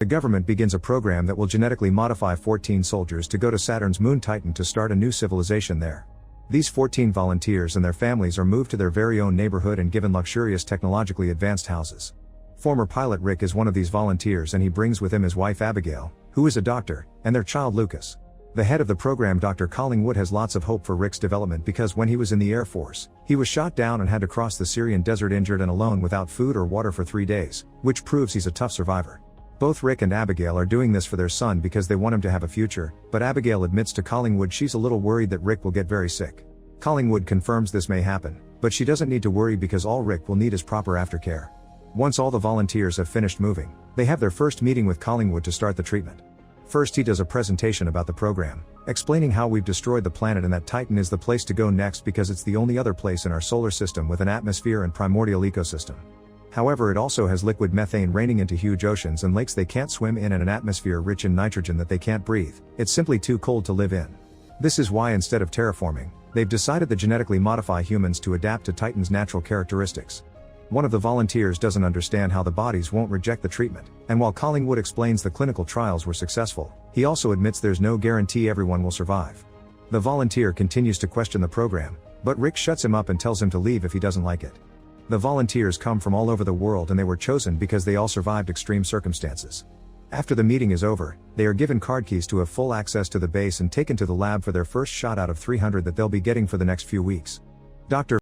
The government begins a program that will genetically modify 14 soldiers to go to Saturn's moon Titan to start a new civilization there. These 14 volunteers and their families are moved to their very own neighborhood and given luxurious technologically advanced houses. Former pilot Rick is one of these volunteers, and he brings with him his wife Abigail, who is a doctor, and their child Lucas. The head of the program, Dr. Collingwood, has lots of hope for Rick's development because when he was in the Air Force, he was shot down and had to cross the Syrian desert injured and alone without food or water for 3 days, which proves he's a tough survivor. Both Rick and Abigail are doing this for their son because they want him to have a future, but Abigail admits to Collingwood she's a little worried that Rick will get very sick. Collingwood confirms this may happen, but she doesn't need to worry because all Rick will need is proper aftercare. Once all the volunteers have finished moving, they have their first meeting with Collingwood to start the treatment. First, he does a presentation about the program, explaining how we've destroyed the planet and that Titan is the place to go next because it's the only other place in our solar system with an atmosphere and primordial ecosystem. However, it also has liquid methane raining into huge oceans and lakes they can't swim in and an atmosphere rich in nitrogen that they can't breathe. It's simply too cold to live in. This is why, instead of terraforming, they've decided to genetically modify humans to adapt to Titan's natural characteristics. One of the volunteers doesn't understand how the bodies won't reject the treatment, and while Collingwood explains the clinical trials were successful, he also admits there's no guarantee everyone will survive. The volunteer continues to question the program, but Rick shuts him up and tells him to leave if he doesn't like it. The volunteers come from all over the world and they were chosen because they all survived extreme circumstances. After the meeting is over, they are given card keys to have full access to the base and taken to the lab for their first shot out of 300 that they'll be getting for the next few weeks. Dr.